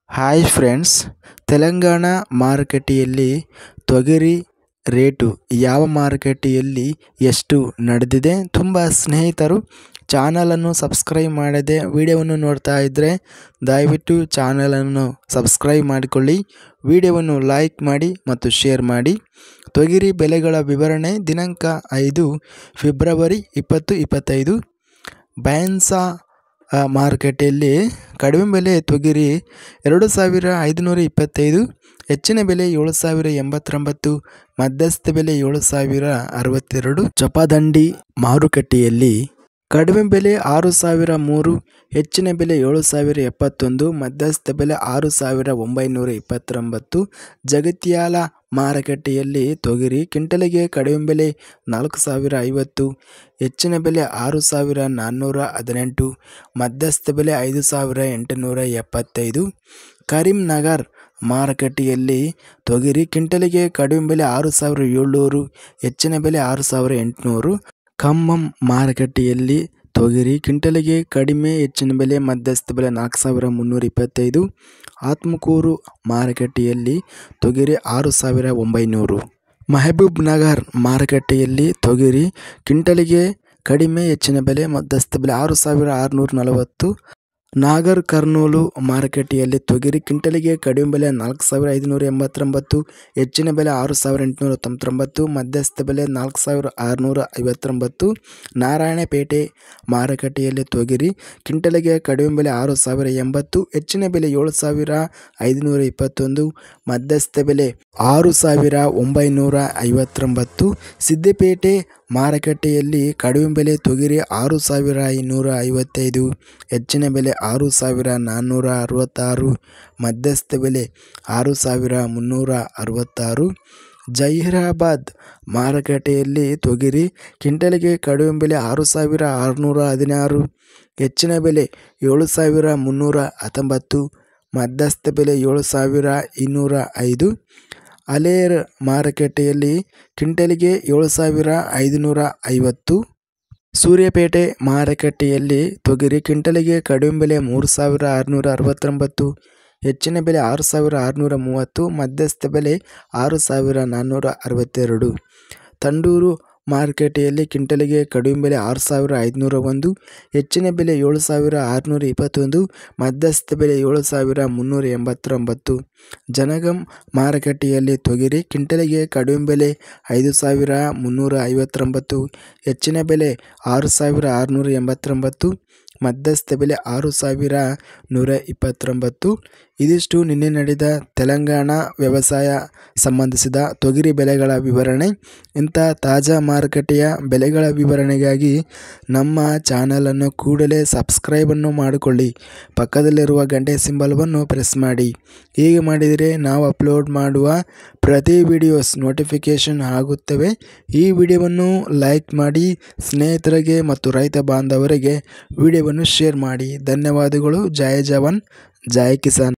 Hi friends, Telangana ಮಾರುಕಟ್ಟೆಯಲ್ಲಿ ತೊಗರಿ rate ಯಾವ ಮಾರುಕಟ್ಟೆಯಲ್ಲಿ ಎಷ್ಟು ನಡೆದಿದೆ? ತುಂಬ ಸ್ನೇಹಿತರು ಚಾನಲನ್ನು ಸಬ್ಸ್ಕ್ರೈಬ್ ಮಾಡದೆ ವಿಡಿಯೋವನ್ನು ನೋಡ್ತಾ ಇದ್ದರೆ ದಯವಿಟ್ಟು ಚಾನಲನ್ನು ಸಬ್ಸ್ಕ್ರೈಬ್ ಮಾಡಿಕೊಳ್ಳಿ, ವಿಡಿಯೋವನ್ನು ಲೈಕ್ ಮಾಡಿ ಮತ್ತು ಶೇರ್ ಮಾಡಿ. ತೊಗರಿ ಬೆಲೆಗಳ ವಿವರಣೆ ದಿನಾಂಕ 5 ಫೆಬ್ರವರಿ 2025. ಬೈನ್ಸಾ ಮಾರುಕಟ್ಟೆಯಲ್ಲಿ ಕಡಿಮೆ ಬೆಲೆ ತೊಗರಿ 2525, ಹೆಚ್ಚಿನ ಬೆಲೆ 7089, ಮಧ್ಯಸ್ಥ ಬೆಲೆ 7062. ಚಪಾದಂಡಿ ಮಾರುಕಟ್ಟೆಯಲ್ಲಿ ಕಡಿಮೆ ಬೆಲೆ 6003, ಹೆಚ್ಚಿನ ಬೆಲೆ 7071, ಮಧ್ಯಸ್ಥ ಬೆಲೆ 6929. ಜಗತ್ಯಾಲ ಮಾರುಕಟ್ಟೆಯಲ್ಲಿ ತೊಗರಿ ಕ್ವಿಂಟಲಿಗೆ ಕಡಿಮೆ ಬೆಲೆ 4050, ಹೆಚ್ಚಿನ ಬೆಲೆ 6418, ಮಧ್ಯಸ್ಥ ಬೆಲೆ 5875. ಕರೀಂನಗರ್ ಮಾರುಕಟ್ಟೆಯಲ್ಲಿ ತೊಗರಿ ಕ್ವಿಂಟಲಿಗೆ ಕಡಿಮೆ ಬೆಲೆ 6700, ಹೆಚ್ಚಿನ ಬೆಲೆ 6800. ಖಮ್ಮಂ ಮಾರುಕಟ್ಟೆಯಲ್ಲಿ ತೊಗರಿ ಕ್ವಿಂಟಲಿಗೆ ಕಡಿಮೆ, ಹೆಚ್ಚಿನ ಬೆಲೆ, ಮಧ್ಯಸ್ಥ ಬೆಲೆ 4325. ಆತ್ಮಕೂರು ಮಾರುಕಟ್ಟೆಯಲ್ಲಿ ತೊಗರಿ 6900. ಮಹಬೂಬ್ ನಗರ್ ಮಾರುಕಟ್ಟೆಯಲ್ಲಿ ತೊಗರಿ ಕ್ವಿಂಟಲಿಗೆ ಕಡಿಮೆ, ಹೆಚ್ಚಿನ ಬೆಲೆ, ಮಧ್ಯಸ್ಥ ಬೆಲೆ 6640. ನಾಗರ್ ಕರ್ನೂಲು ಮಾರುಕಟ್ಟೆಯಲ್ಲಿ ತೊಗರಿ ಕ್ವಿಂಟಲಿಗೆ ಕಡಿಮೆ ಬೆಲೆ 4589, ಹೆಚ್ಚಿನ ಬೆಲೆ 6899, ಮಧ್ಯಸ್ಥ ಬೆಲೆ 4659. ನಾರಾಯಣಪೇಟೆ ಮಾರುಕಟ್ಟೆಯಲ್ಲಿ ತೊಗರಿ ಕ್ವಿಂಟಲಿಗೆ ಕಡಿಮೆ ಬೆಲೆ 6080, ಹೆಚ್ಚಿನ ಬೆಲೆ 7521, ಮಧ್ಯಸ್ಥ ಬೆಲೆ 6959. ಸಿದ್ದಿಪೇಟೆ ಮಾರುಕಟ್ಟೆಯಲ್ಲಿ ಕಡಿಮೆ ಬೆಲೆ ತೊಗರಿ 6255, ಹೆಚ್ಚಿನ ಬೆಲೆ 6466, ಮಧ್ಯಸ್ಥ ಬೆಲೆ 6366. ಜಹೀರಾಬಾದ್ ಮಾರುಕಟ್ಟೆಯಲ್ಲಿ ತೊಗರಿ ಕ್ವಿಂಟಲಿಗೆ ಕಡಿಮೆ ಬೆಲೆ 6616, ಹೆಚ್ಚಿನ ಬೆಲೆ 7319, ಮಧ್ಯಸ್ಥ ಬೆಲೆ 7205. ಅಲೇರ್ ಮಾರುಕಟ್ಟೆಯಲ್ಲಿ ಕ್ವಿಂಟಲಿಗೆ 7550. ಸೂರ್ಯಾಪೇಟೆ ಮಾರುಕಟ್ಟೆಯಲ್ಲಿ ತೊಗರಿ ಕ್ವಿಂಟಲಿಗೆ ಕಡಿಮೆ ಬೆಲೆ 3669, ಹೆಚ್ಚಿನ ಬೆಲೆ 6630, ಮಧ್ಯಸ್ಥ ಬೆಲೆ 6462. ತಂಡೂರು ಮಾರುಕಟ್ಟೆಯಲ್ಲಿ ಕ್ವಿಂಟಲಿಗೆ ಕಡಿಮೆ ಬೆಲೆ 6501, ಹೆಚ್ಚಿನ ಬೆಲೆ 7621, ಮಧ್ಯಸ್ಥ ಬೆಲೆ 7389. ಜನಗಂ ಮಾರುಕಟ್ಟೆಯಲ್ಲಿ ತೊಗರಿ ಕ್ವಿಂಟಲಿಗೆ ಕಡಿಮೆ ಬೆಲೆ 5359, ಹೆಚ್ಚಿನ ಬೆಲೆ 6689, ಮಧ್ಯಸ್ಥ ಬೆಲೆ 6129. ಇದಿಷ್ಟು ನಿನ್ನೆ ನಡೆದ ತೆಲಂಗಾಣ ವ್ಯವಸಾಯ ಸಂಬಂಧಿಸಿದ ತೊಗರಿ ಬೆಲೆಗಳ ವಿವರಣೆ. ಇಂಥ ತಾಜಾ ಮಾರುಕಟ್ಟೆಯ ಬೆಲೆಗಳ ವಿವರಣೆಗಾಗಿ ನಮ್ಮ ಚಾನಲನ್ನು ಕೂಡಲೇ ಸಬ್ಸ್ಕ್ರೈಬನ್ನು ಮಾಡಿಕೊಳ್ಳಿ, ಪಕ್ಕದಲ್ಲಿರುವ ಗಂಟೆ ಸಿಂಬಲ್ವನ್ನು ಪ್ರೆಸ್ ಮಾಡಿ. ಹೀಗೆ ಮಾಡಿದರೆ ನಾವು ಅಪ್ಲೋಡ್ ಮಾಡುವ ಪ್ರತಿ ವಿಡಿಯೋಸ್ ನೋಟಿಫಿಕೇಷನ್ ಆಗುತ್ತವೆ. ಈ ವಿಡಿಯೋವನ್ನು ಲೈಕ್ ಮಾಡಿ, ಸ್ನೇಹಿತರಿಗೆ ಮತ್ತು ರೈತ ಬಾಂಧವರಿಗೆ ವಿಡಿಯೋವನ್ನು ಶೇರ್ ಮಾಡಿ. ಧನ್ಯವಾದಗಳು. ಜೈ ಜವಾನ್, ಜೈ ಕಿಸಾನ್.